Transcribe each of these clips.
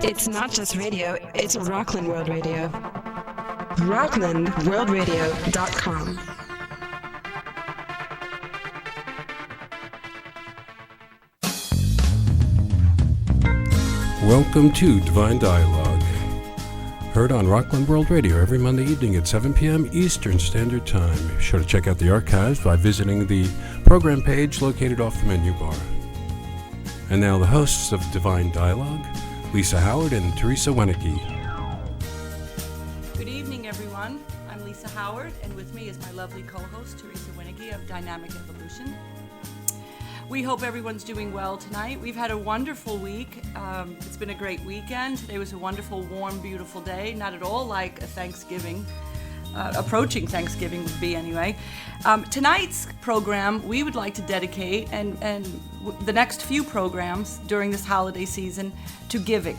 It's not just radio, it's Rockland World Radio. RocklandWorldRadio.com. Welcome to Divine Dialogue, heard on Rockland World Radio every Monday evening at 7 p.m. Eastern Standard Time. Be sure to check out the archives by visiting the program page located off the menu bar. And now the hosts of Divine Dialogue, A.Howard and Theresa Wienecke. Good evening, everyone. I'm A.Howard, and with me is my lovely co-host, Theresa Wienecke of Dynamic Evolution. We hope everyone's doing well tonight. We've had a wonderful week. It's been a great weekend. Today was a wonderful, warm, beautiful day. Not at all like a Thanksgiving. Approaching Thanksgiving would be anyway. Tonight's program we would like to dedicate, and the next few programs during this holiday season, to giving.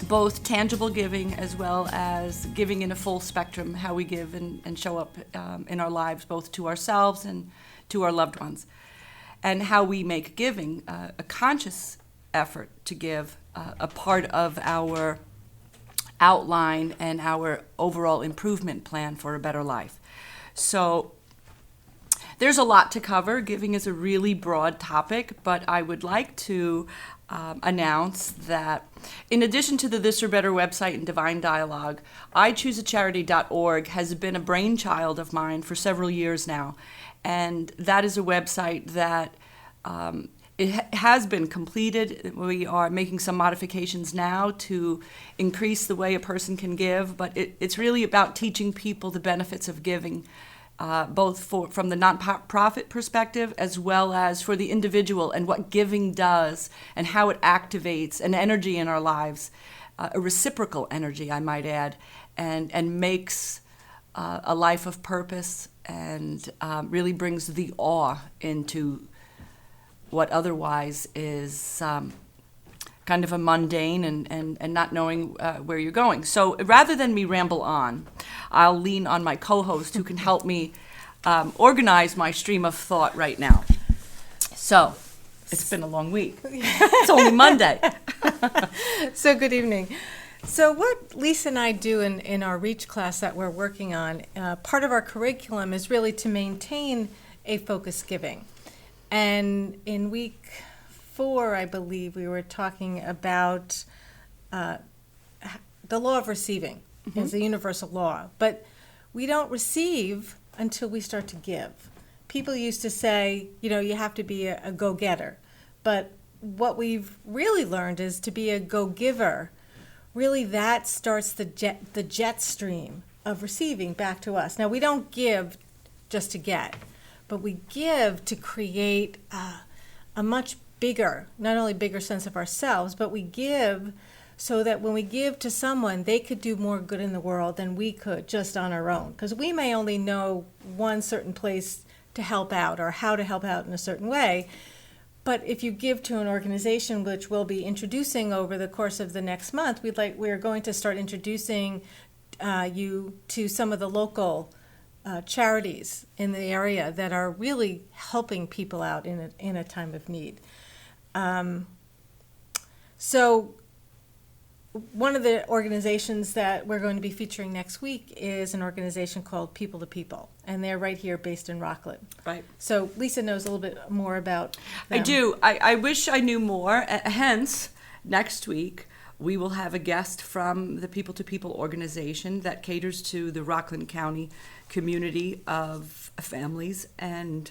Both tangible giving as well as giving in a full spectrum, how we give and show up in our lives, both to ourselves and to our loved ones. And how we make giving a conscious effort to give a part of our outline and our overall improvement plan for a better life. So there's a lot to cover. Giving is a really broad topic, but I would like to announce that in addition to the This or Better website and Divine Dialogue, iChooseACharity.org has been a brainchild of mine for several years now. And that is a website that it has been completed. We are making some modifications now to increase the way a person can give, but it's really about teaching people the benefits of giving, both from the nonprofit perspective as well as for the individual and what giving does and how it activates an energy in our lives, a reciprocal energy, I might add, and makes a life of purpose and really brings the awe into what otherwise is kind of a mundane and not knowing where you're going. So rather than me ramble on, I'll lean on my co-host who can help me organize my stream of thought right now. So it's been a long week. It's only Monday. So good evening. So what Lisa and I do in our REACH class that we're working on, part of our curriculum is really to maintain a focused giving. And in week 4, I believe, we were talking about the law of receiving as a universal law. But we don't receive until we start to give. People used to say, you have to be a go-getter. But what we've really learned is to be a go-giver. Really, that starts the jet stream of receiving back to us. Now, we don't give just to get, but we give to create a much bigger, not only bigger sense of ourselves, but we give so that when we give to someone, they could do more good in the world than we could just on our own. Because we may only know one certain place to help out or how to help out in a certain way. But if you give to an organization, which we'll be introducing over the course of the next month, we're going to start introducing you to some of the local charities in the area that are really helping people out in a time of need. So one of the organizations that we're going to be featuring next week is an organization called People to People, and they're right here based in Rockland. Right. So Lisa knows a little bit more about them. I do. I wish I knew more. Hence, next week, we will have a guest from the People to People organization that caters to the Rockland County community of families and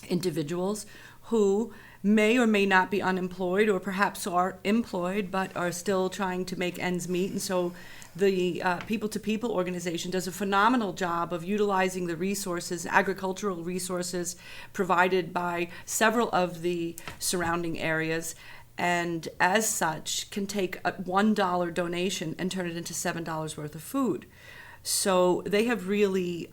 individuals who may or may not be unemployed or perhaps are employed but are still trying to make ends meet. And so the People to People organization does a phenomenal job of utilizing the resources, agricultural resources provided by several of the surrounding areas, and as such can take a $1 donation and turn it into $7 worth of food. So they have really,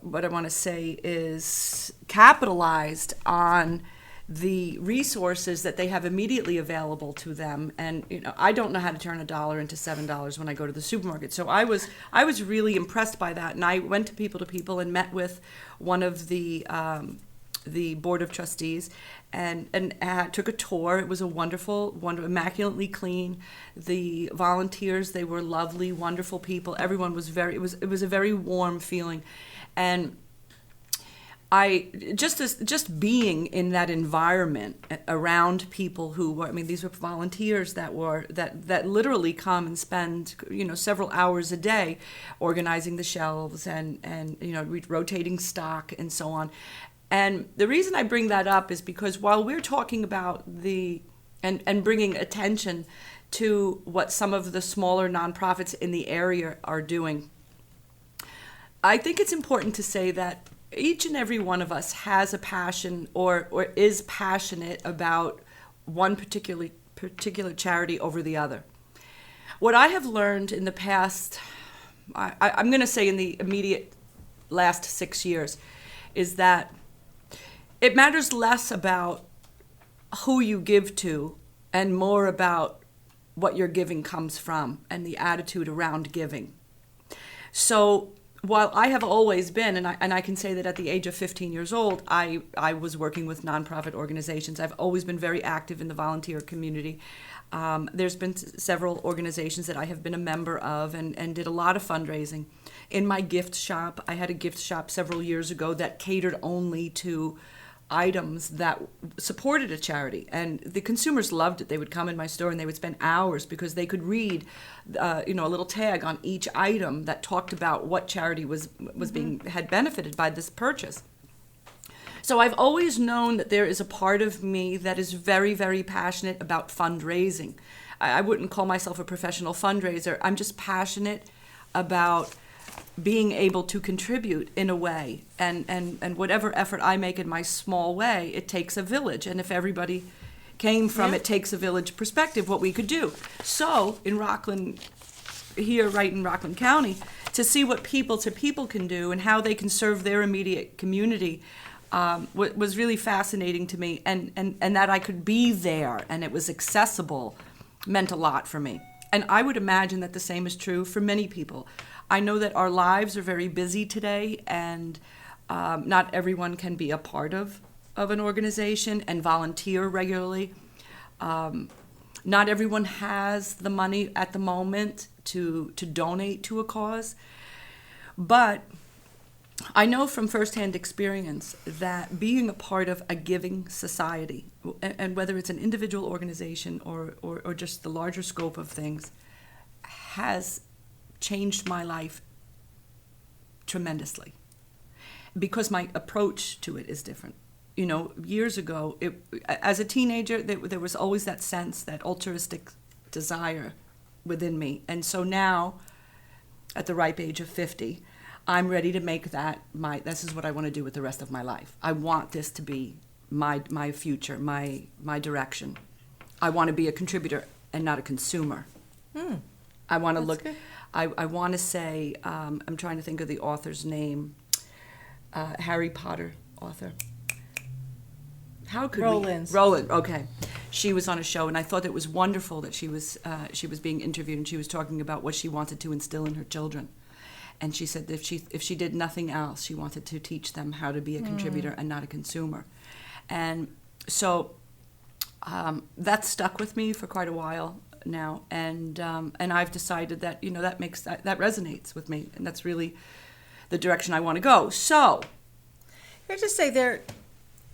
what I want to say is capitalized on the resources that they have immediately available to them. And I don't know how to turn $1 into $7 when I go to the supermarket. So I was really impressed by that, and I went to People and met with one of the the board of trustees, and took a tour. It was a wonderful, immaculately clean. The volunteers, they were lovely, wonderful people. Everyone was it was a very warm feeling, and I just being in that environment around people who were, I mean, these were volunteers that literally come and spend, several hours a day organizing the shelves and rotating stock and so on. And the reason I bring that up is because while we're talking about and bringing attention to what some of the smaller nonprofits in the area are doing, I think it's important to say that each and every one of us has a passion or is passionate about one particular charity over the other. What I have learned in the past, I'm going to say in the immediate last 6 years, is that it matters less about who you give to and more about what your giving comes from and the attitude around giving. So while I have always been, and I can say that at the age of 15 years old, I was working with nonprofit organizations. I've always been very active in the volunteer community. There's been several organizations that I have been a member of and did a lot of fundraising. In my gift shop, I had a gift shop several years ago that catered only to items that supported a charity, and the consumers loved it. They would come in my store and they would spend hours because they could read a little tag on each item that talked about what charity had benefited by this purchase. So I've always known that there is a part of me that is very, very passionate about fundraising. I wouldn't call myself a professional fundraiser. I'm just passionate about being able to contribute in a way, and whatever effort I make in my small way, it takes a village, and if everybody came from it takes a village perspective, what we could do. So in Rockland, here right in Rockland County, to see what people to people can do and how they can serve their immediate community was really fascinating to me, and that I could be there and it was accessible meant a lot for me. And I would imagine that the same is true for many people. I know that our lives are very busy today, and not everyone can be a part of an organization and volunteer regularly. Not everyone has the money at the moment to donate to a cause. But I know from firsthand experience that being a part of a giving society, and whether it's an individual organization or just the larger scope of things, has changed my life tremendously because my approach to it is different. Years ago, as a teenager, there was always that sense, that altruistic desire within me. And so now, at the ripe age of 50, I'm ready to make that this is what I want to do with the rest of my life. I want this to be my future, my direction. I want to be a contributor and not a consumer. I want to look. Good. I want to say, I'm trying to think of the author's name, Harry Potter author. How could Rowland, okay. She was on a show, and I thought it was wonderful that she was being interviewed, and she was talking about what she wanted to instill in her children. And she said that if she did nothing else, she wanted to teach them how to be a contributor and not a consumer. And so that stuck with me for quite a while now, and I've decided that that resonates with me, and that's really the direction I want to go. So, I just say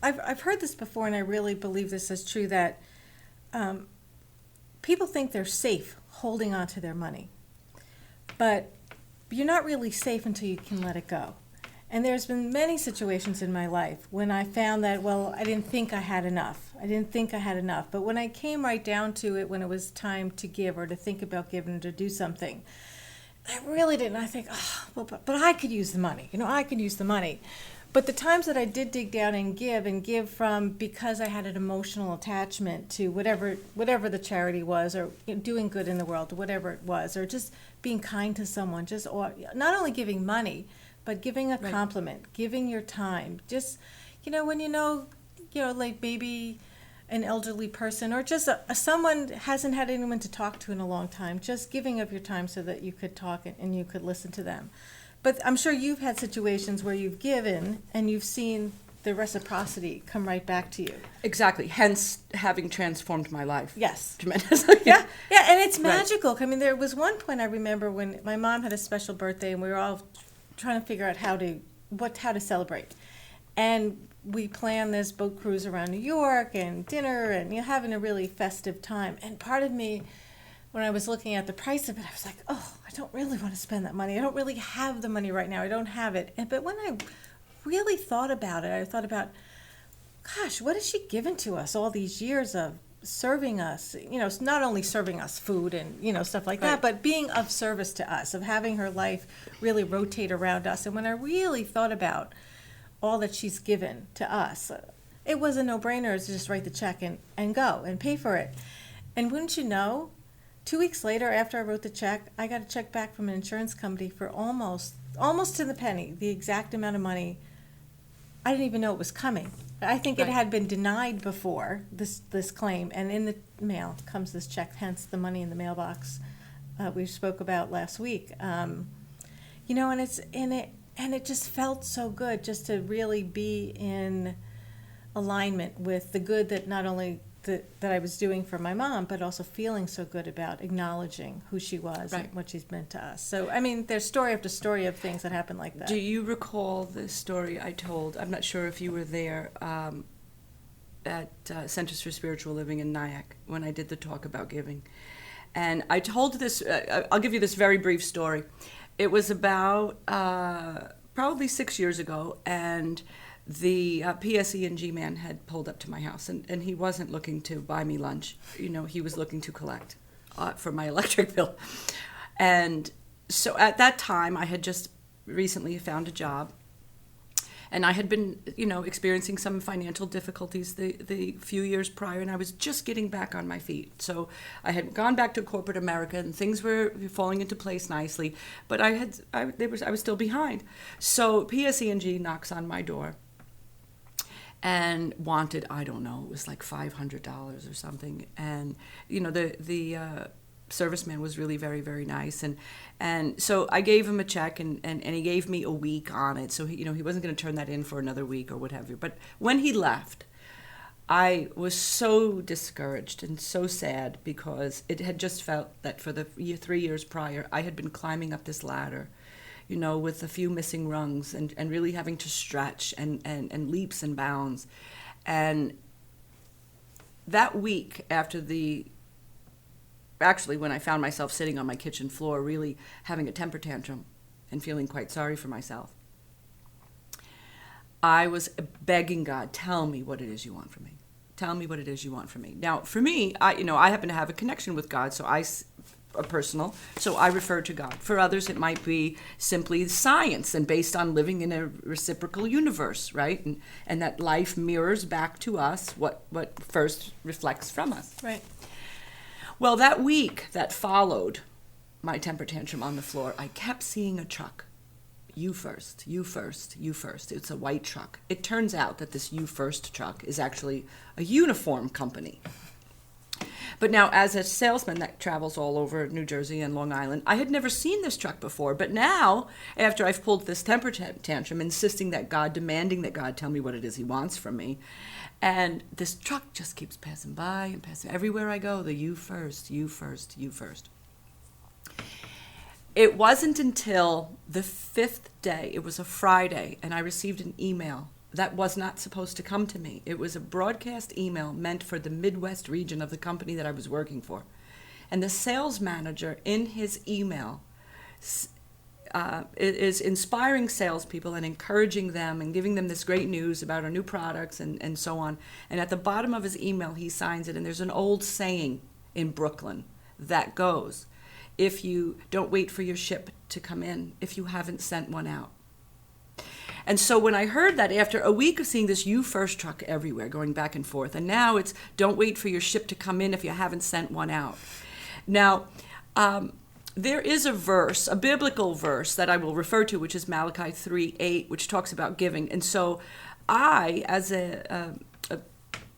I've heard this before, and I really believe this is true, that people think they're safe holding on to their money, but you're not really safe until you can let it go. And there's been many situations in my life when I found that, I didn't think I had enough. But when I came right down to it, when it was time to give or to think about giving or to do something, I really didn't. I think, but I could use the money. I could use the money. But the times that I did dig down and give from because I had an emotional attachment to whatever the charity was, or doing good in the world, whatever it was, or just being kind to someone, or not only giving money, but giving a compliment, giving your time. Just, when like maybe an elderly person or just someone hasn't had anyone to talk to in a long time, just giving of your time so that you could talk and you could listen to them. But I'm sure you've had situations where you've given and you've seen the reciprocity come right back to you. Exactly. Hence, having transformed my life. Yes. Tremendously. Yeah, and it's Right. magical. I mean, there was one point I remember when my mom had a special birthday, and we were all trying to figure out how to celebrate. And we planned this boat cruise around New York and dinner and having a really festive time. And part of me, when I was looking at the price of it, I was like, oh, I don't really want to spend that money. I don't really have the money right now. I don't have it. But when I really thought about it, I thought about, gosh, what has she given to us all these years of serving us? Not only serving us food and, stuff like that, but being of service to us, of having her life really rotate around us. And when I really thought about all that she's given to us, it was a no-brainer to just write the check and go and pay for it. And wouldn't you know, 2 weeks later after I wrote the check, I got a check back from an insurance company for almost to the penny, the exact amount of money. I didn't even know it was coming. I think it had been denied before, this claim, and in the mail comes this check, hence the money in the mailbox we spoke about last week. And it's in it. And it just felt so good just to really be in alignment with the good that not only that I was doing for my mom, but also feeling so good about acknowledging who she was and what she's meant to us. So, I mean, there's story after story of things that happened like that. Do you recall the story I told? I'm not sure if you were there at Centers for Spiritual Living in Nyack when I did the talk about giving. And I told this, I'll give you this very brief story. It was about probably 6 years ago, and the PSE&G man had pulled up to my house, and he wasn't looking to buy me lunch. He was looking to collect for my electric bill. And so at that time, I had just recently found a job, and I had been, experiencing some financial difficulties the few years prior, and I was just getting back on my feet. So I had gone back to corporate America, and things were falling into place nicely, but I was still behind. So PSE&G knocks on my door and wanted, I don't know, it was like $500 or something, and the serviceman was really very, very nice, and so I gave him a check, and he gave me a week on it, so he wasn't going to turn that in for another week or what have you. But when he left, I was so discouraged and so sad, because it had just felt that for the 3 years prior, I had been climbing up this ladder, with a few missing rungs, and really having to stretch and leaps and bounds. And that week after actually, when I found myself sitting on my kitchen floor, really having a temper tantrum and feeling quite sorry for myself, I was begging God, tell me what it is you want from me. Tell me what it is you want from me. Now, for me, I happen to have a connection with God, so personal, so I refer to God. For others, it might be simply science and based on living in a reciprocal universe, right? And that life mirrors back to us what first reflects from us. Right. Well, that week that followed my temper tantrum on the floor, I kept seeing a truck. You first, you first, you first. It's a white truck. It turns out that this You First truck is actually a uniform company. But now, as a salesman that travels all over New Jersey and Long Island, I had never seen this truck before. But now, after I've pulled this temper tantrum, insisting that God, demanding that God tell me what it is he wants from me, and this truck just keeps passing by and passing. Everywhere I go, the You First, You First, You First. It wasn't until the 5th day, it was a Friday, and I received an email that was not supposed to come to me. It was a broadcast email meant for the Midwest region of the company that I was working for. And the sales manager in his email is inspiring salespeople and encouraging them and giving them this great news about our new products and so on. And at the bottom of his email, he signs it, and there's an old saying in Brooklyn that goes, if you don't wait for your ship to come in, if you haven't sent one out. And so when I heard that, after a week of seeing this You First truck everywhere, going back and forth, and now it's don't wait for your ship to come in if you haven't sent one out. Now, there is a verse, a biblical verse that I will refer to, which is Malachi 3:8, which talks about giving. And so I, as a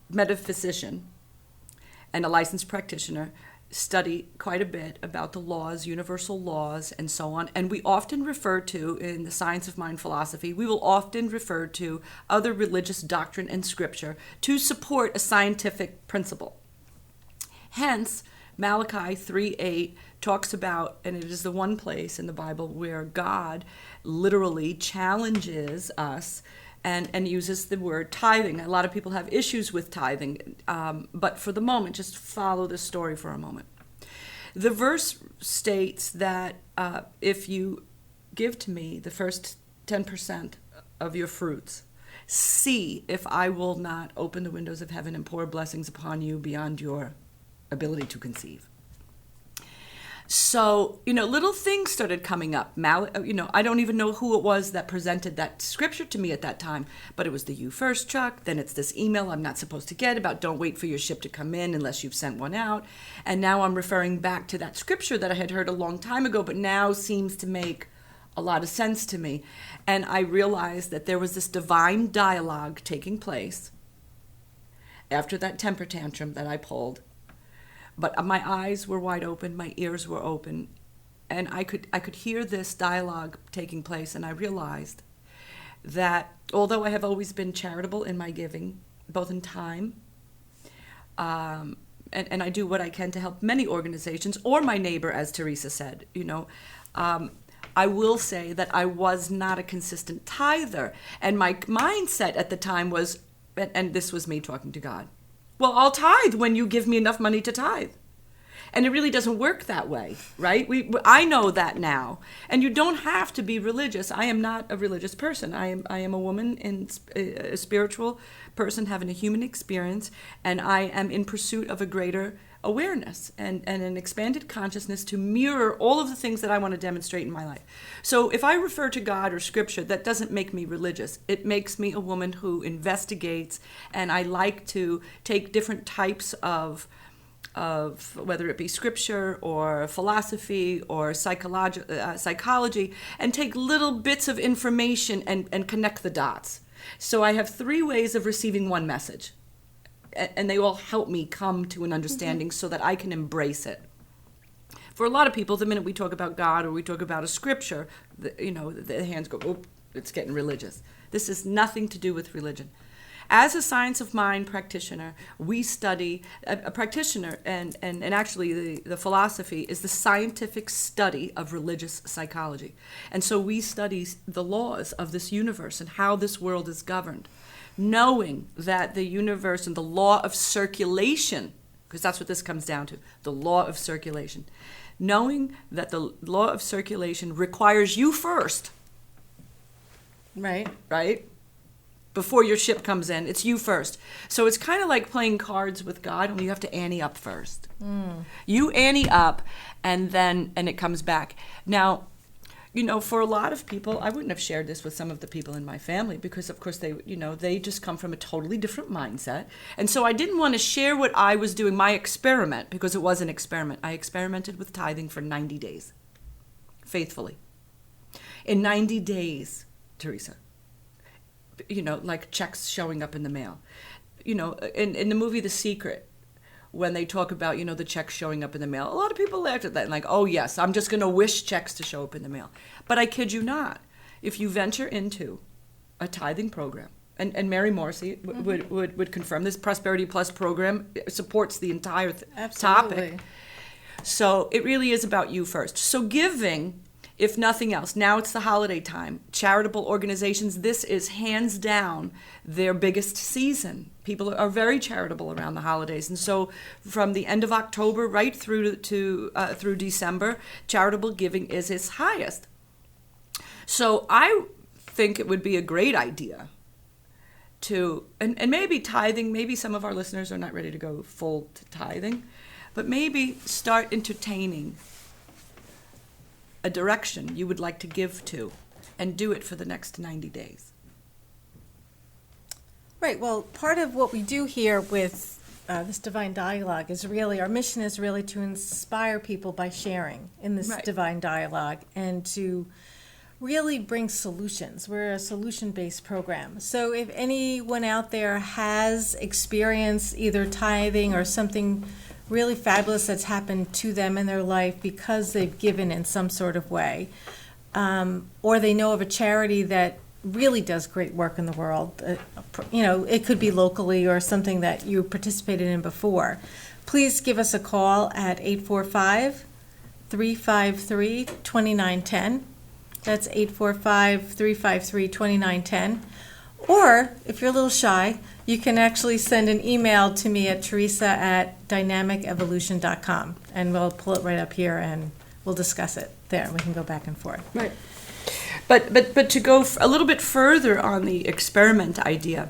metaphysician and a licensed practitioner, study quite a bit about the laws, universal laws, and so on. And we often refer to, in the science of mind philosophy, we will often refer to other religious doctrine and scripture to support a scientific principle. Hence, Malachi 3:8 talks about, and it is the one place in the Bible where God literally challenges us and uses the word tithing. A lot of people have issues with tithing, but for the moment, just follow this story for a moment. The verse states that if you give to me the first 10% of your fruits, see if I will not open the windows of heaven and pour blessings upon you beyond your ability to conceive. So, little things started coming up. I don't even know who it was that presented that scripture to me at that time, but it was the You First truck. Then it's this email I'm not supposed to get about don't wait for your ship to come in unless you've sent one out. And now I'm referring back to that scripture that I had heard a long time ago, but now seems to make a lot of sense to me. And I realized that there was this divine dialogue taking place after that temper tantrum that I pulled. But my eyes were wide open, my ears were open, and I could hear this dialogue taking place, and I realized that although I have always been charitable in my giving, both in time, and I do what I can to help many organizations, or my neighbor, as Theresa said, I will say that I was not a consistent tither, and my mindset at the time was, and this was me talking to God, well, I'll tithe when you give me enough money to tithe. And it really doesn't work that way, right? I know that now. And you don't have to be religious. I am not a religious person. I am a woman, a spiritual person having a human experience, and I am in pursuit of a greater awareness and an expanded consciousness to mirror all of the things that I want to demonstrate in my life. So if I refer to God or scripture, that doesn't make me religious. It makes me a woman who investigates, and I like to take different types of whether it be scripture or philosophy or psychology, and take little bits of information and connect the dots. So I have 3 ways of receiving one message. And they all help me come to an understanding so that I can embrace it. For a lot of people, the minute we talk about God or we talk about a scripture, the hands go, oh, it's getting religious. This has nothing to do with religion. As a science of mind practitioner, we study, a practitioner, and actually the philosophy is the scientific study of religious psychology. And so we study the laws of this universe and how this world is governed, knowing that the universe and the law of circulation, because that's what this comes down to, the law of circulation, knowing that the law of circulation requires you first. Right? Before your ship comes in, it's you first. So it's kind of like playing cards with God, only you have to ante up first. You ante up, and it comes back. Now, for a lot of people, I wouldn't have shared this with some of the people in my family because, of course, they just come from a totally different mindset. And so I didn't want to share what I was doing, my experiment, because it was an experiment. I experimented with tithing for 90 days, faithfully. In 90 days, Theresa, like checks showing up in the mail. In the movie The Secret, when they talk about, the checks showing up in the mail, a lot of people laughed at that and like, oh yes, I'm just going to wish checks to show up in the mail. But I kid you not, if you venture into a tithing program, and Mary Morrissey would confirm this, Prosperity Plus program supports the entire topic. So it really is about you first. So giving, if nothing else, now it's the holiday time. Charitable organizations, this is hands down their biggest season. People are very charitable around the holidays. And so from the end of October right through December, charitable giving is its highest. So I think it would be a great idea to, and maybe tithing, maybe some of our listeners are not ready to go full to tithing, but maybe start entertaining a direction you would like to give to, and do it for the next 90 days. Right. Well, part of what we do here with this divine dialogue is really, our mission is really to inspire people by sharing in this divine dialogue and to really bring solutions. We're a solution-based program. So if anyone out there has experience either tithing or something really fabulous that's happened to them in their life because they've given in some sort of way, or they know of a charity that really does great work in the world. It could be locally or something that you participated in before. Please give us a call at 845-353-2910. That's 845-353-2910. Or, if you're a little shy, you can actually send an email to me at Theresa@dynamicevolution.com, and we'll pull it right up here and we'll discuss it there. We can go back and forth. Right. But to go a little bit further on the experiment idea,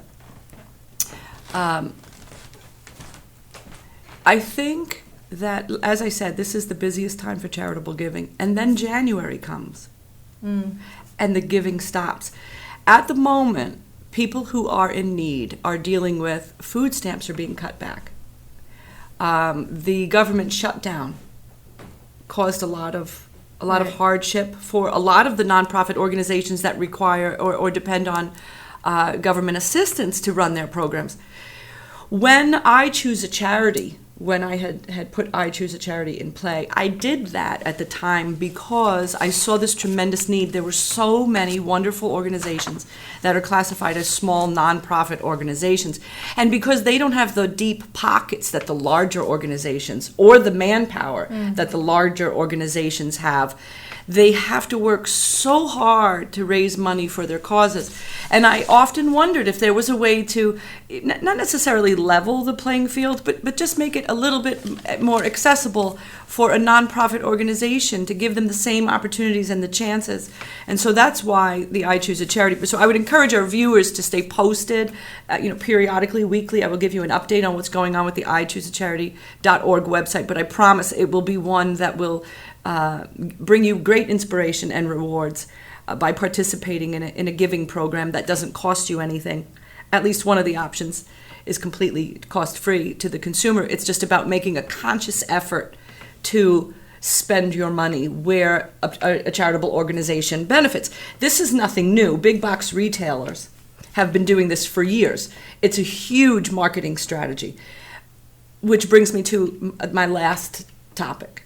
I think that, as I said, this is the busiest time for charitable giving, and then January comes, and the giving stops. At the moment, people who are in need are dealing with food stamps are being cut back. The government shutdown caused a lot of hardship for a lot of the nonprofit organizations that require or depend on government assistance to run their programs. When I Choose a Charity, when I had put I Choose a Charity in play, I did that at the time because I saw this tremendous need. There were so many wonderful organizations that are classified as small nonprofit organizations. And because they don't have the deep pockets that the larger organizations or the manpower that the larger organizations have, they have to work so hard to raise money for their causes. And I often wondered if there was a way to not necessarily level the playing field, but just make it a little bit more accessible for a nonprofit organization to give them the same opportunities and the chances. And so that's why the I Choose a Charity. So I would encourage our viewers to stay posted, periodically, weekly. I will give you an update on what's going on with the iChooseacharity.org website, but I promise it will be one that will bring you great inspiration and rewards by participating in a giving program that doesn't cost you anything. At least one of the options is completely cost-free to the consumer. It's just about making a conscious effort to spend your money where a charitable organization benefits. This is nothing new. Big box retailers have been doing this for years. It's a huge marketing strategy, which brings me to my last topic.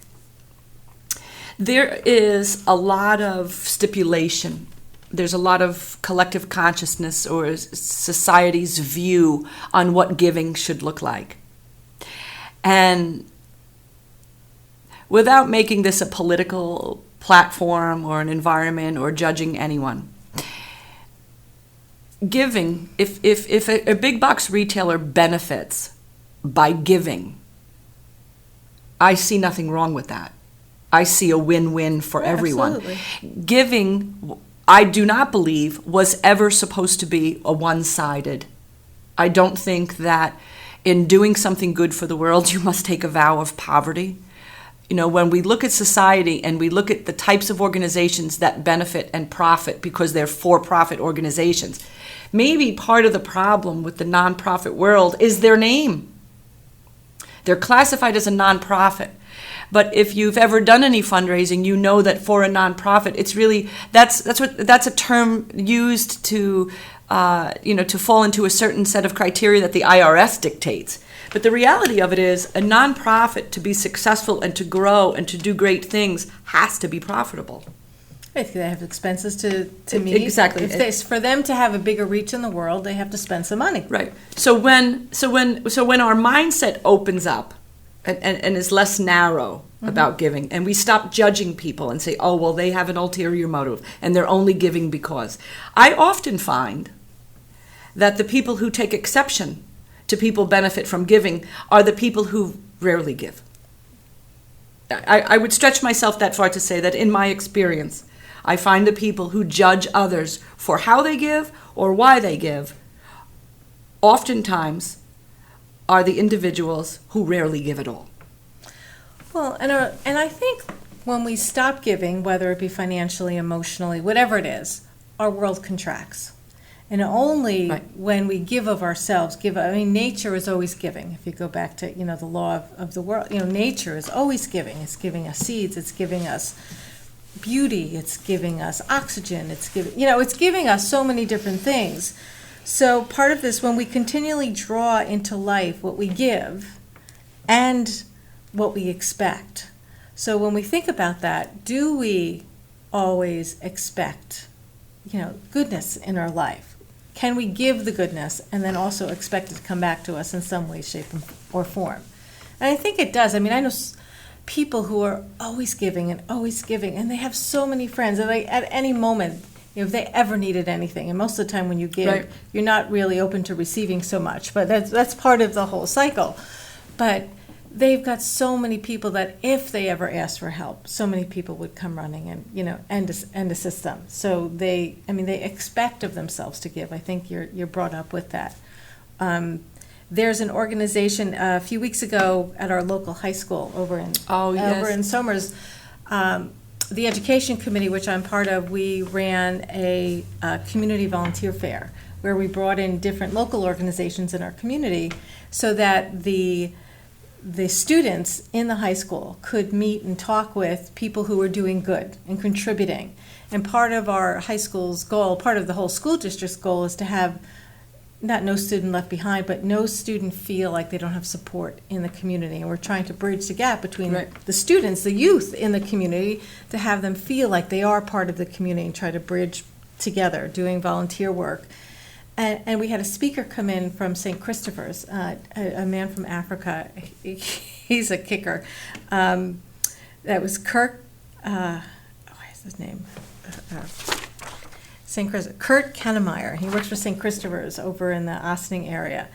There is a lot of stipulation. There's a lot of collective consciousness or society's view on what giving should look like. And without making this a political platform or an environment or judging anyone, giving, if a big box retailer benefits by giving, I see nothing wrong with that. I see a win-win for everyone. Absolutely. Giving, I do not believe, was ever supposed to be a one-sided. I don't think that in doing something good for the world, you must take a vow of poverty. When we look at society and we look at the types of organizations that benefit and profit because they're for-profit organizations, maybe part of the problem with the nonprofit world is their name. They're classified as a nonprofit. But if you've ever done any fundraising, you know that for a nonprofit, it's really that's a term used to to fall into a certain set of criteria that the IRS dictates. But the reality of it is, a nonprofit, to be successful and to grow and to do great things, has to be profitable. Right, they have expenses to meet. Exactly. For them to have a bigger reach in the world, they have to spend some money. Right. So when our mindset opens up and is less narrow about giving, and we stop judging people and say, oh, well, they have an ulterior motive and they're only giving because. I often find that the people who take exception to people benefit from giving are the people who rarely give. I would stretch myself that far to say that in my experience, I find the people who judge others for how they give or why they give oftentimes are the individuals who rarely give at all. Well, and I think when we stop giving, whether it be financially, emotionally, whatever it is, our world contracts. And only when we give of ourselves, nature is always giving. If you go back to, the law of the world, nature is always giving. It's giving us seeds, it's giving us beauty, it's giving us oxygen, it's giving us so many different things. So part of this, when we continually draw into life what we give, and what we expect. So when we think about that, do we always expect, goodness in our life? Can we give the goodness and then also expect it to come back to us in some way, shape, or form? And I think it does. I mean, I know people who are always giving, and they have so many friends, and at any moment, if they ever needed anything, and most of the time when you give, Right. you're not really open to receiving so much, but that's part of the whole cycle. But they've got so many people that if they ever asked for help, so many people would come running and assist them. So they expect of themselves to give. I think you're brought up with that. There's an organization a few weeks ago at our local high school over in Somers. The education committee, which I'm part of, we ran a community volunteer fair where we brought in different local organizations in our community so that the students in the high school could meet and talk with people who were doing good and contributing. And part of our high school's goal, part of the whole school district's goal, is to have not no student left behind, but no student feel like they don't have support in the community. And we're trying to bridge the gap between the students, the youth in the community, to have them feel like they are part of the community and try to bridge together, doing volunteer work. And we had a speaker come in from St. Christopher's, a man from Africa. He's a kicker. That was Kirk, what is his name? Kurt Kannemeyer. He works for St. Christopher's over in the Ossining area.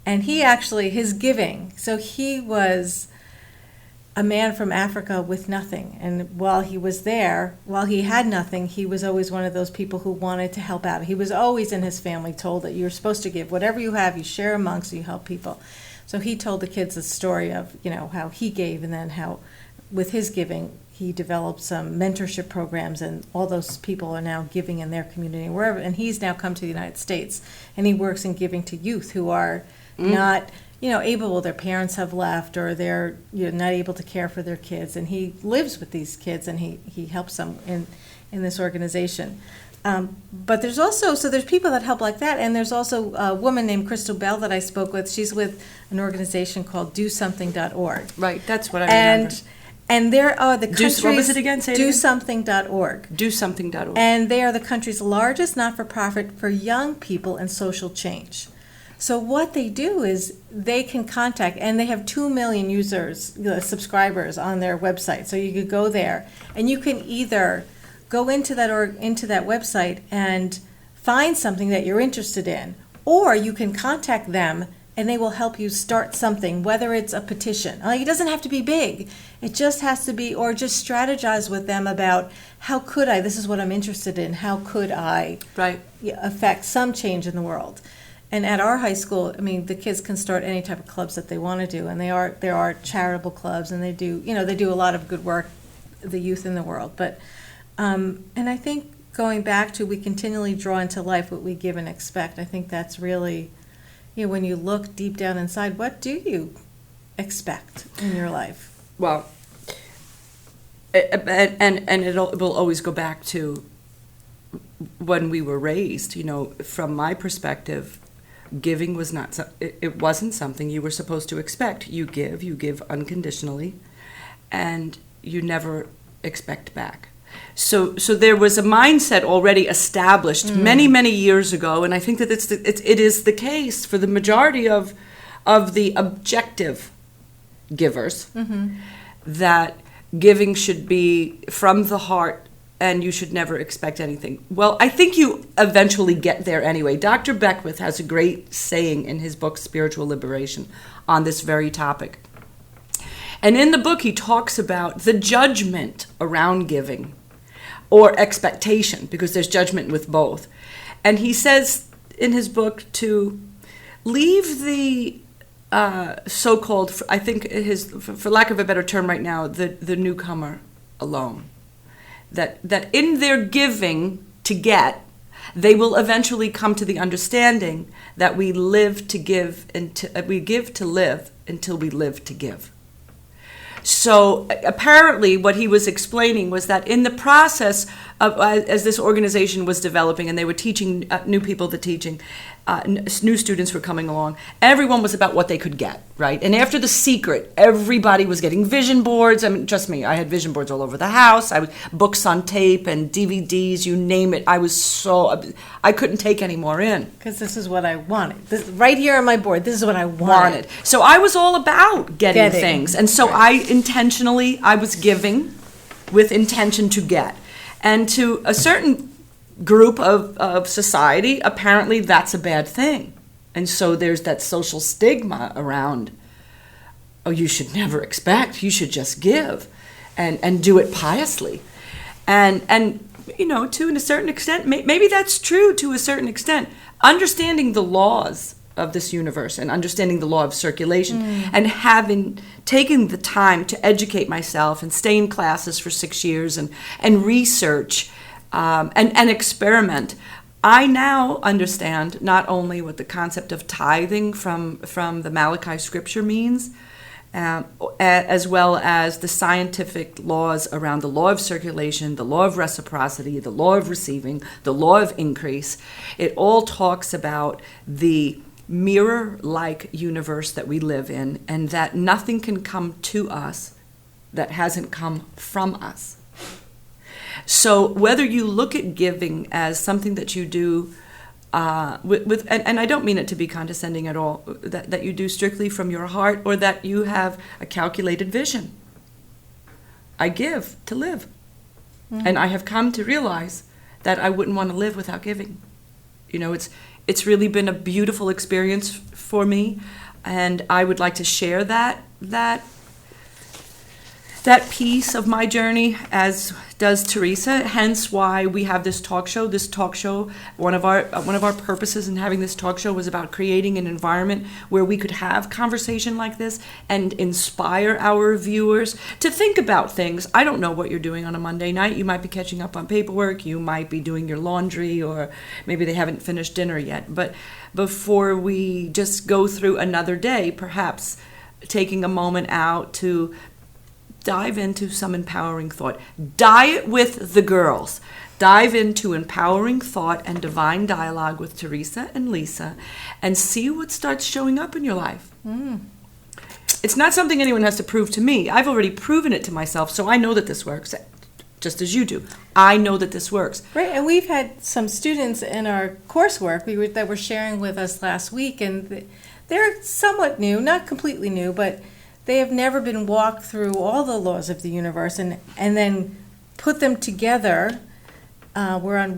And he actually, his giving, so he was a man from Africa with nothing. And while he was there, while he had nothing, he was always one of those people who wanted to help out. He was always in his family told that you're supposed to give. Whatever you have, you share amongst, you help people. So he told the kids a story of, how he gave and then how with his giving, he developed some mentorship programs, and all those people are now giving in their community wherever. And he's now come to the United States, and he works in giving to youth who are not, able. Their parents have left, or they're not able to care for their kids, and he lives with these kids, and he helps them in this organization. But there's also there's people that help like that, and there's also a woman named Crystal Bell that I spoke with. She's with an organization called DoSomething.org. Right, that's what I remember. And there are the country's... What was it again? Say it again. DoSomething.org. DoSomething.org. And they are the country's largest not-for-profit for young people and social change. So what they do is they can contact, and they have 2 million users, subscribers on their website. So you could go there, and you can either go into that website and find something that you're interested in, or you can contact them and they will help you start something, whether it's a petition. It doesn't have to be big. It just has to be, or just strategize with them about how could I, this is what I'm interested in, how could I affect some change in the world. And at our high school, the kids can start any type of clubs that they want to do, and there are charitable clubs, and they do a lot of good work, the youth in the world. But and I think going back to, we continually draw into life what we give and expect. I think that's really, when you look deep down inside, what do you expect in your life? Well, and it will always go back to when we were raised. From my perspective, giving was not, it wasn't something you were supposed to expect. You give unconditionally, and you never expect back. So there was a mindset already established many years ago, and I think that it is the case for the majority of the objective givers, that giving should be from the heart, and you should never expect anything. Well, I think you eventually get there anyway. Dr. Beckwith has a great saying in his book, Spiritual Liberation, on this very topic. And in the book, he talks about the judgment around giving, or expectation, because there's judgment with both. And he says in his book to leave the so-called, I think for lack of a better term right now, the newcomer alone. That in their giving to get, they will eventually come to the understanding that we live to give, and we give to live until we live to give. So apparently what he was explaining was that in the process of, as this organization was developing and they were teaching new people the teaching, new students were coming along. Everyone was about what they could get, right? And after The Secret, everybody was getting vision boards. I mean, trust me, I had vision boards all over the house. Books on tape and DVDs, you name it. I couldn't take any more in. Because this is what I wanted. Right here on my board, this is what I wanted. So I was all about getting things. And so I was giving with intention to get. And to a certain group of society, apparently that's a bad thing. And so there's that social stigma around, oh, you should never expect, you should just give and do it piously. And to a certain extent, maybe that's true to a certain extent. Understanding the laws of this universe and understanding the law of circulation and having taken the time to educate myself and stay in classes for 6 years and research and experiment, I now understand not only what the concept of tithing from the Malachi scripture means, as well as the scientific laws around the law of circulation, the law of reciprocity, the law of receiving, the law of increase. It all talks about the mirror-like universe that we live in, and that nothing can come to us that hasn't come from us. So whether you look at giving as something that you do and I don't mean it to be condescending at all, that you do strictly from your heart, or that you have a calculated vision. I give to live. And I have come to realize that I wouldn't want to live without giving. It's really been a beautiful experience for me, and I would like to share that piece of my journey, as does Theresa. Hence why we have this talk show. This talk show, one of our purposes in having this talk show was about creating an environment where we could have conversation like this and inspire our viewers to think about things. I don't know what you're doing on a Monday night. You might be catching up on paperwork. You might be doing your laundry, or maybe they haven't finished dinner yet. But before we just go through another day, perhaps taking a moment out to dive into some empowering thought. Diet with the girls. Dive into empowering thought and divine dialogue with Theresa and Lisa, and see what starts showing up in your life. It's not something anyone has to prove to me. I've already proven it to myself, so I know that this works, just as you do. I know that this works. Right, and we've had some students in our coursework that were sharing with us last week, and they're somewhat new, not completely new, but they have never been walked through all the laws of the universe and then put them together. We're on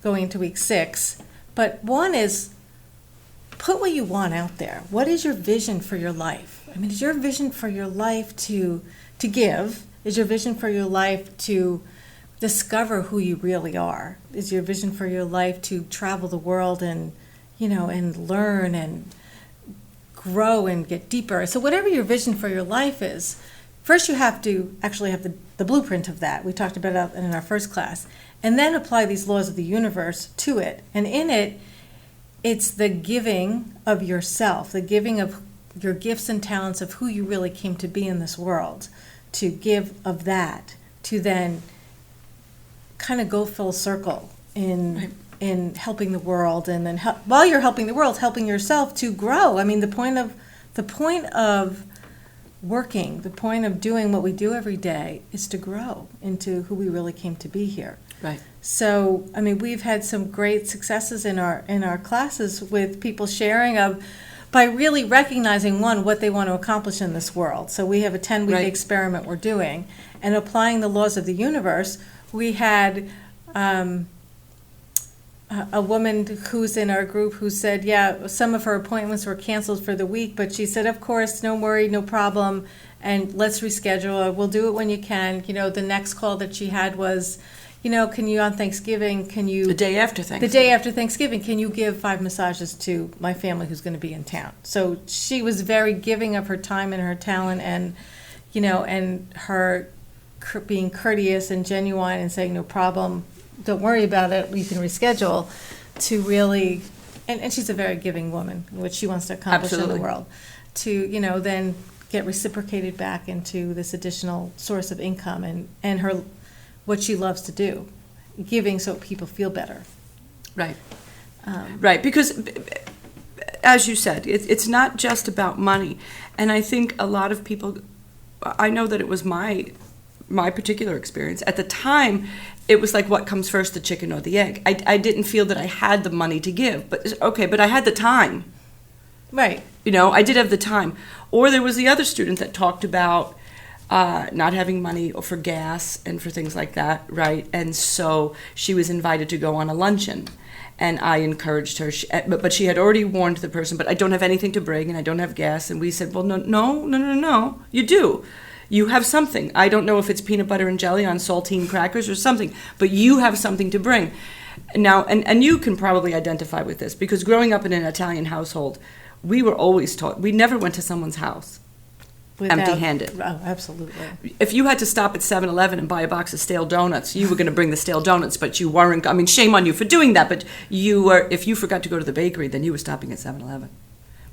going into week 6. But one is, put what you want out there. What is your vision for your life? I mean, is your vision for your life to give? Is your vision for your life to discover who you really are? Is your vision for your life to travel the world and learn and grow and get deeper? So whatever your vision for your life is, first you have to actually have the blueprint of that. We talked about it in our first class. And then apply these laws of the universe to it. And in it, it's the giving of yourself, the giving of your gifts and talents of who you really came to be in this world, to give of that, to then kind of go full circle in helping the world, and then while you're helping the world, helping yourself to grow. I mean, the point of working, the point of doing what we do every day is to grow into who we really came to be here. Right. So, I mean, we've had some great successes in our classes with people sharing by really recognizing, one, what they want to accomplish in this world. So we have a 10-week experiment we're doing, and applying the laws of the universe. We had a woman who's in our group who said, some of her appointments were canceled for the week, but she said, of course, no worry, no problem, and let's reschedule. We'll do it when you can. The next call that she had was, can you on Thanksgiving, the day after Thanksgiving, can you give 5 massages to my family who's going to be in town? So she was very giving of her time and her talent, and, and her being courteous and genuine and saying, no problem, don't worry about it, you can reschedule, to really, and she's a very giving woman, what she wants to accomplish in the world, to, then get reciprocated back into this additional source of income and her, what she loves to do, giving so people feel better. Right. Right, because as you said, it's not just about money. And I think a lot of people, I know that it was my particular experience. At the time, it was like, what comes first, the chicken or the egg? I didn't feel that I had the money to give. But I had the time. Right. I did have the time. Or there was the other student that talked about not having money for gas and for things like that, right? And so she was invited to go on a luncheon. And I encouraged her, but she had already warned the person, but I don't have anything to bring and I don't have gas. And we said, well, no, you do. You have something. I don't know if it's peanut butter and jelly on saltine crackers or something, but you have something to bring. Now, and you can probably identify with this, because growing up in an Italian household, we were always taught, we never went to someone's house empty-handed. Oh, absolutely. If you had to stop at 7-Eleven and buy a box of stale donuts, you were going to bring the stale donuts, but you weren't. I mean, shame on you for doing that, but if you forgot to go to the bakery, then you were stopping at 7-Eleven,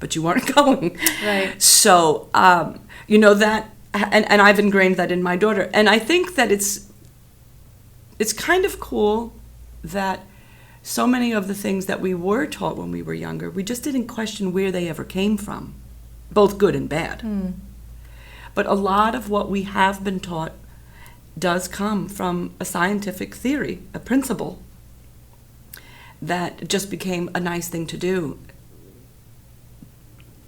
but you weren't going. Right. So, that, and I've ingrained that in my daughter. And I think that it's kind of cool that so many of the things that we were taught when we were younger, we just didn't question where they ever came from, both good and bad. But a lot of what we have been taught does come from a scientific theory, a principle that just became a nice thing to do.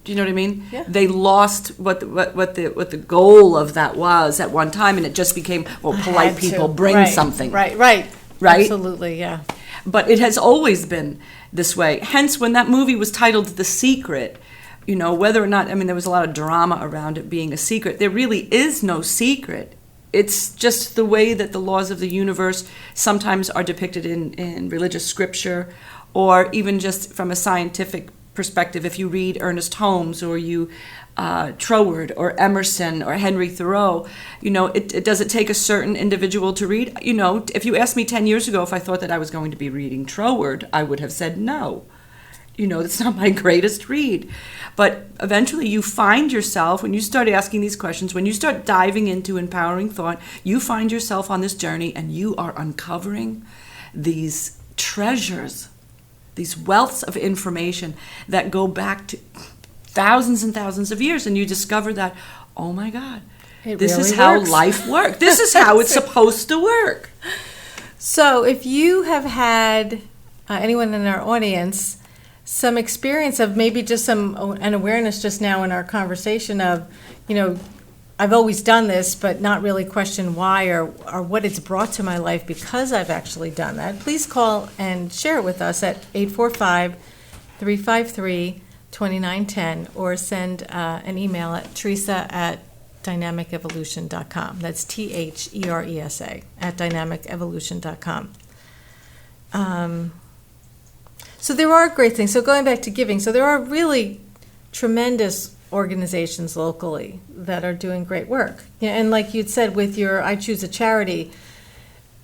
Do you know what I mean? Yeah. They lost what the goal of that was at one time, and it just became, well, polite people bring something. Right. Right? Absolutely, yeah. But it has always been this way. Hence, when that movie was titled The Secret, whether or not, there was a lot of drama around it being a secret. There really is no secret. It's just the way that the laws of the universe sometimes are depicted in religious scripture, or even just from a scientific perspective. If you read Ernest Holmes, or you Troward or Emerson or Henry Thoreau, it doesn't take a certain individual to read. If you asked me 10 years ago if I thought that I was going to be reading Troward, I would have said no. That's not my greatest read. But eventually you find yourself, when you start asking these questions, when you start diving into empowering thought, you find yourself on this journey, and you are uncovering these treasures, these wealths of information that go back to thousands and thousands of years, and you discover that, oh my God, this is how life works. This is how it's supposed to work. So if you have had anyone in our audience some experience of maybe just an awareness just now in our conversation of, I've always done this, but not really question why or what it's brought to my life because I've actually done that, please call and share it with us at 845-353-2910, or send an email at Theresa@dynamicevolution.com. That's THERESA @dynamicevolution.com. So there are great things. So going back to giving, so there are really tremendous organizations locally that are doing great work. And like you'd said with your I Choose a Charity,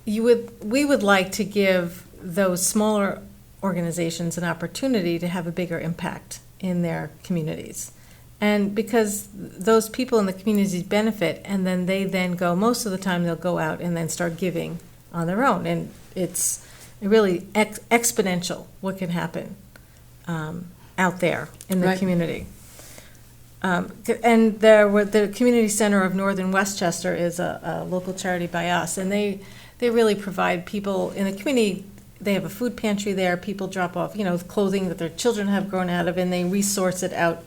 we would like to give those smaller organizations an opportunity to have a bigger impact in their communities. And because those people in the communities benefit, and then they go, most of the time they'll go out and then start giving on their own. And it's really exponential what can happen out there in the community. And the Community Center of Northern Westchester is a local charity by us, and they really provide people in the community. They have a food pantry there. People drop off, clothing that their children have grown out of, and they resource it out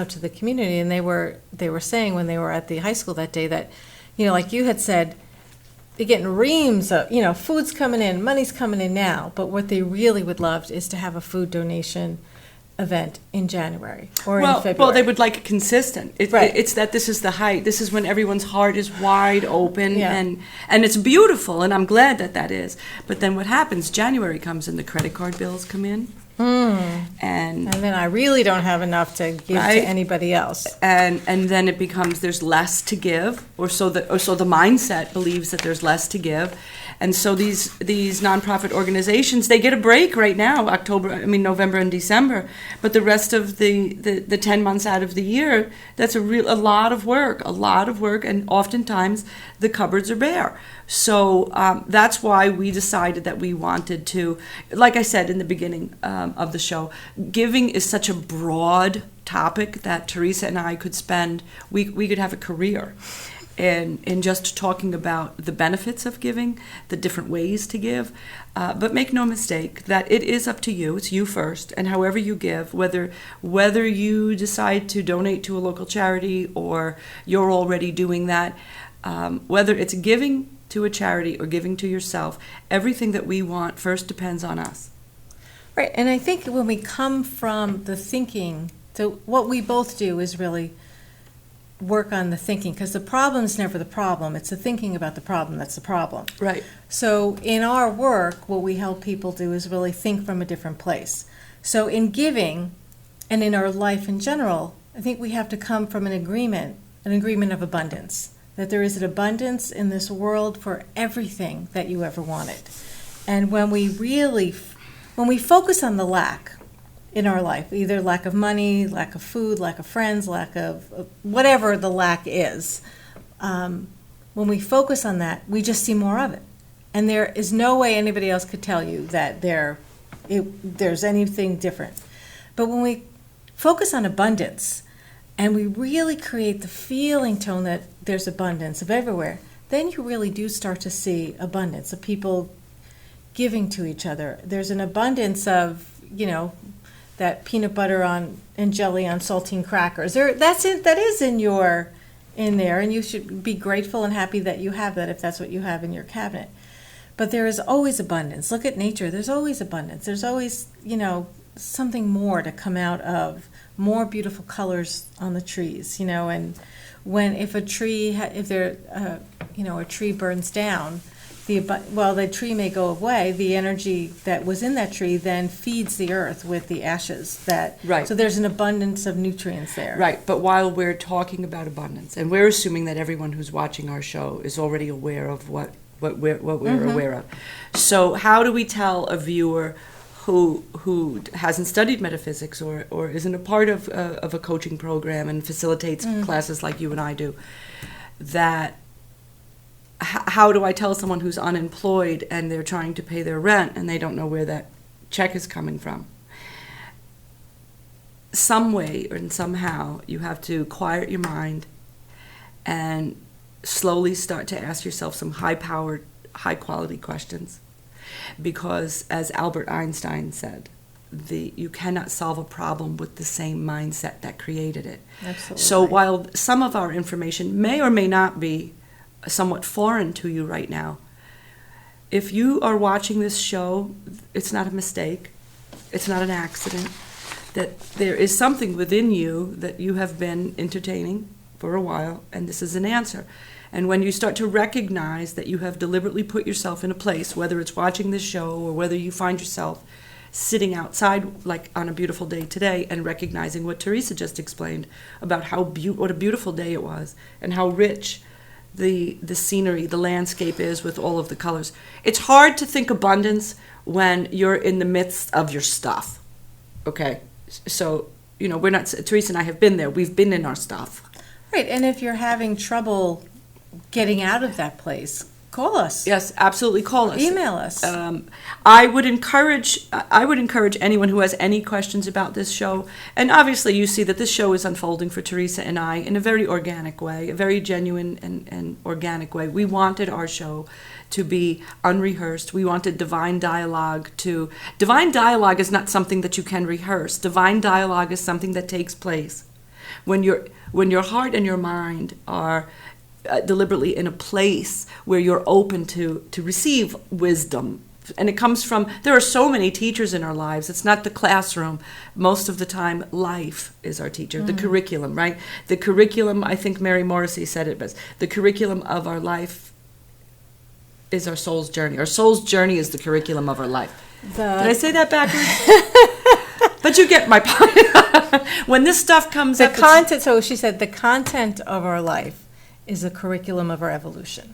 to the community. And they were saying when they were at the high school that day that, like you had said, they're getting reams of, food's coming in, money's coming in now, but what they really would love is to have a food donation event in January or in February. Well, they would like it consistent. Right. It's that this is the height. This is when everyone's heart is wide open, and it's beautiful, and I'm glad that is. But then what happens? January comes and the credit card bills come in. And then I really don't have enough to give to anybody else. And then it becomes there's less to give, or so the mindset believes that there's less to give, And so these nonprofit organizations, they get a break right now, November and December, but the rest of the 10 months out of the year, that's a lot of work, and oftentimes the cupboards are bare. So that's why we decided that we wanted to, like I said in the beginning of the show, giving is such a broad topic that Theresa and I could spend, we could have a career in just talking about the benefits of giving, the different ways to give. But make no mistake that it is up to you. It's you first, and however you give, whether you decide to donate to a local charity or you're already doing that, whether it's giving to a charity or giving to yourself, everything that we want first depends on us. Right, and I think when we come from the thinking, so what we both do is really work on the thinking, because the problem's never the problem. It's the thinking about the problem that's the problem. Right. So in our work, what we help people do is really think from a different place. So in giving and in our life in general, I think we have to come from an agreement of abundance, that there is an abundance in this world for everything that you ever wanted. And when we focus on the lack in our life, either lack of money, lack of food, lack of friends, lack of whatever the lack is, when we focus on that, we just see more of it. And there is no way anybody else could tell you that there's anything different. But when we focus on abundance and we really create the feeling tone that there's abundance of everywhere, then you really do start to see abundance of people giving to each other. There's an abundance of, that peanut butter and jelly on saltine crackers. That is in there, and you should be grateful and happy that you have that if that's what you have in your cabinet. But there is always abundance. Look at nature. There's always abundance. There's always, something more to come out of, more beautiful colors on the trees, and if a tree burns down, the tree may go away. The energy that was in that tree then feeds the earth with the ashes. Right. So there's an abundance of nutrients there. Right. But while we're talking about abundance, and we're assuming that everyone who's watching our show is already aware of what we're aware of. So how do we tell a viewer who hasn't studied metaphysics or isn't a part of a coaching program and facilitates classes like you and I do, that how do I tell someone who's unemployed and they're trying to pay their rent and they don't know where that check is coming from? Some way or somehow you have to quiet your mind and slowly start to ask yourself some high-powered, high-quality questions. Because as Albert Einstein said, you cannot solve a problem with the same mindset that created it. Absolutely. So while some of our information may or may not be somewhat foreign to you right now, if you are watching this show, it's not a mistake, it's not an accident, that there is something within you that you have been entertaining for a while, and this is an answer. And when you start to recognize that you have deliberately put yourself in a place, whether it's watching this show or whether you find yourself sitting outside like on a beautiful day today and recognizing what Theresa just explained about what a beautiful day it was and how rich the scenery, the landscape is with all of the colors. It's hard to think abundance when you're in the midst of your stuff. Okay? So, we're not, Theresa and I have been there. We've been in our stuff. Right, and if you're having trouble getting out of that place, call us. Yes, absolutely, call us. Email us. I would encourage anyone who has any questions about this show, and obviously you see that this show is unfolding for Theresa and I in a very organic way, a very genuine and organic way. We wanted our show to be unrehearsed. We wanted divine dialogue Divine dialogue is not something that you can rehearse. Divine dialogue is something that takes place when your heart and your mind are deliberately in a place where you're open to receive wisdom. And it comes from, there are so many teachers in our lives. It's not the classroom. Most of the time, life is our teacher, the curriculum, right? The curriculum, I think Mary Morrissey said it best, the curriculum of our life is our soul's journey. Our soul's journey is the curriculum of our life. Did I say that backwards? But you get my point. When this stuff comes up. So she said the content of our life is the curriculum of our evolution.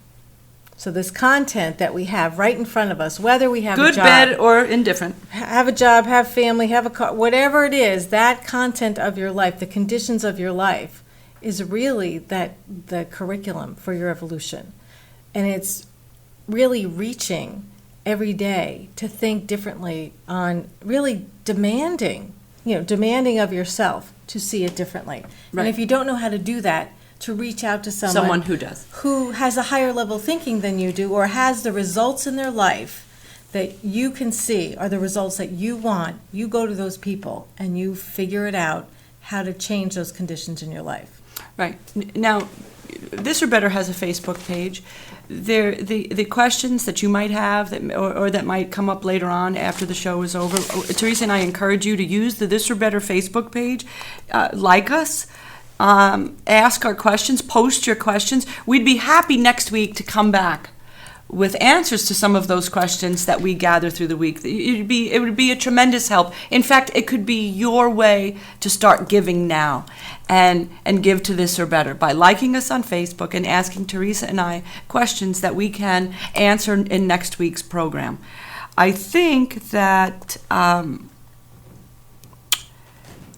So this content that we have right in front of us, whether we have Good, a job, bad, or indifferent. have a job, have family, have a car, whatever it is, that content of your life, the conditions of your life, is really the curriculum for your evolution. And it's really reaching every day to think differently on really demanding of yourself to see it differently. Right. And if you don't know how to do that, to reach out to someone Who does. who has a higher level thinking than you do, or has the results in their life that you can see are the results that you want. You go to those people and you figure it out how to change those conditions in your life. Right. Now, This or Better has a Facebook page. The questions that you might have or that might come up later on after the show is over, Theresa and I encourage you to use the This or Better Facebook page. Like us. Ask our questions, post your questions. We'd be happy next week to come back with answers to some of those questions that we gather through the week. It would be a tremendous help. In fact, it could be your way to start giving now and give to This or Better by liking us on Facebook and asking Theresa and I questions that we can answer in next week's program. I think that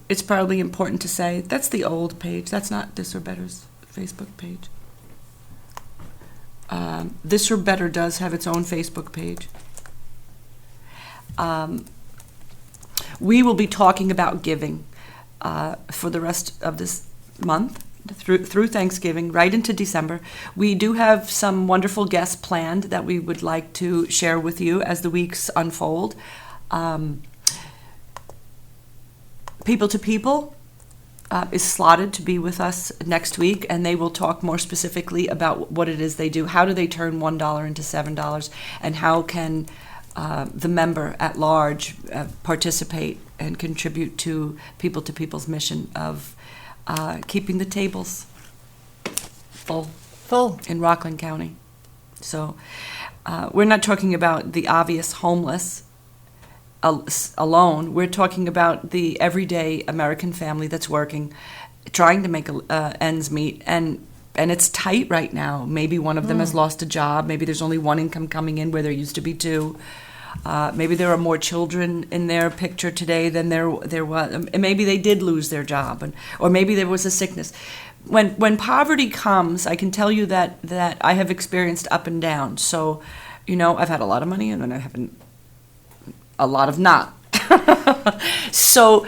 it's probably important to say that's the old page. That's not This or Better's Facebook page. This or Better does have its own Facebook page. We will be talking about giving for the rest of this month, through Thanksgiving, right into December. We do have some wonderful guests planned that we would like to share with you as the weeks unfold. People to People is slotted to be with us next week, and they will talk more specifically about what it is they do. How do they turn $1 into $7, and how can the member at large participate and contribute to People's mission of keeping the tables full in Rockland County. So we're not talking about the obvious homeless alone. We're talking about the everyday American family that's working, trying to make ends meet, and it's tight right now. Maybe one of them has lost a job. Maybe there's only one income coming in where there used to be two. Maybe there are more children in their picture today than there was. Maybe they did lose their job, or maybe there was a sickness. When poverty comes, I can tell you that I have experienced up and down. So, I've had a lot of money, and then I haven't. A lot of not. So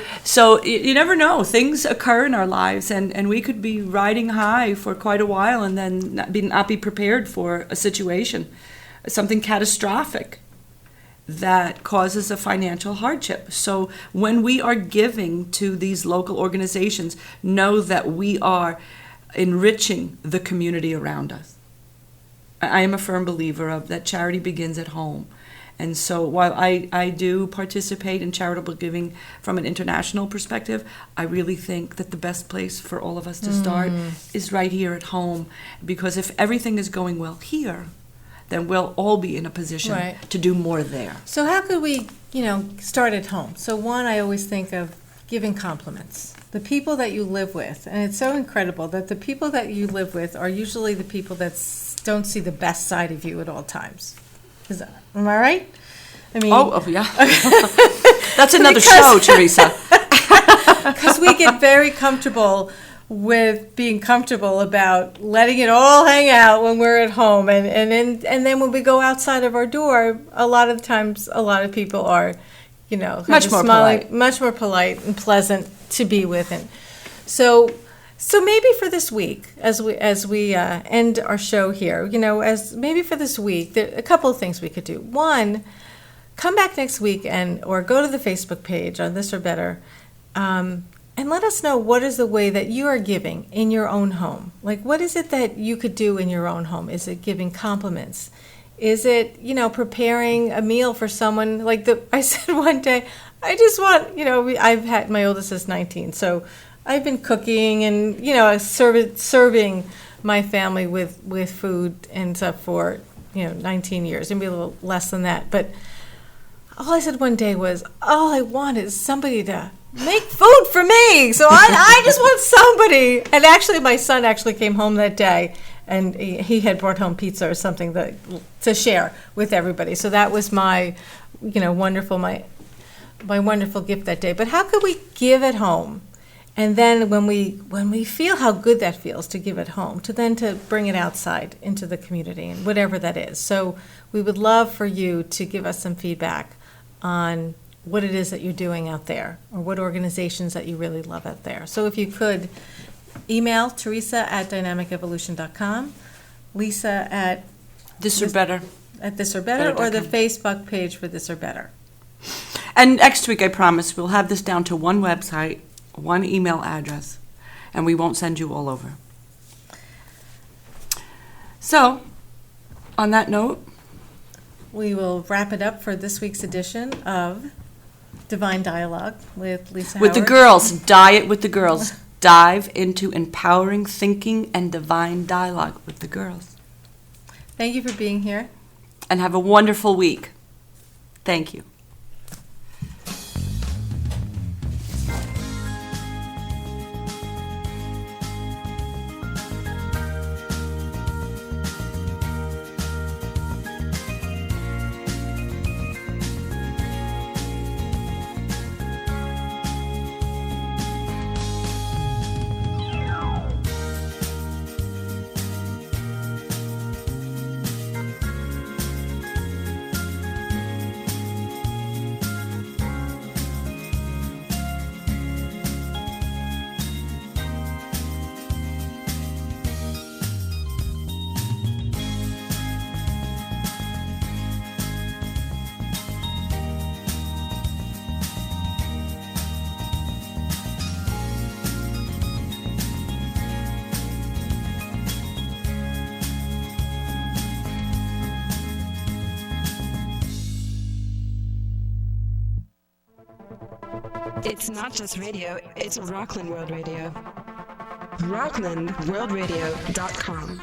you never know. Things occur in our lives, and we could be riding high for quite a while and then not be prepared for a situation, something catastrophic that causes a financial hardship. So when we are giving to these local organizations, know that we are enriching the community around us. I am a firm believer of that charity begins at home. And so while I do participate in charitable giving from an international perspective, I really think that the best place for all of us to start is right here at home. Because if everything is going well here, then we'll all be in a position to do more there. So how could we, start at home? So one, I always think of giving compliments. The people that you live with, and it's so incredible that the people that you live with are usually the people that don't see the best side of you at all times. Am I right? I mean, oh yeah. That's another show, Theresa. Because we get very comfortable with being comfortable about letting it all hang out when we're at home, and then when we go outside of our door, a lot of times, a lot of people are, much more polite and pleasant to be with, and so maybe for this week, as we end our show here, as maybe for this week, there are a couple of things we could do. One, come back next week or go to the Facebook page on This or Better, and let us know what is the way that you are giving in your own home. Like, what is it that you could do in your own home? Is it giving compliments? Is it, preparing a meal for someone? I said one day, I just want, I've had, my oldest is 19, so I've been cooking and, serving my family with food and stuff for, 19 years, maybe a little less than that. But all I said one day was, all I want is somebody to make food for me. So I just want somebody. And actually, my son came home that day and he had brought home pizza or something to share with everybody. So that was my wonderful gift that day. But how could we give at home? And then when we feel how good that feels to give it home, to bring it outside into the community and whatever that is. So we would love for you to give us some feedback on what it is that you're doing out there, or what organizations that you really love out there. So if you could email Theresa at dynamicevolution.com, Lisa at This or Better. At This or Better, or the Facebook page for This or Better. And next week, I promise, we'll have this down to one website, one email address, and we won't send you all over. So, on that note, we will wrap it up for this week's edition of Divine Dialogue with Lisa with Howard. the girls, diet with the girls. Dive into empowering thinking and divine dialogue with the girls. Thank you for being here. And have a wonderful week. Thank you. It's not just radio, it's Rockland World Radio. RocklandWorldRadio.com.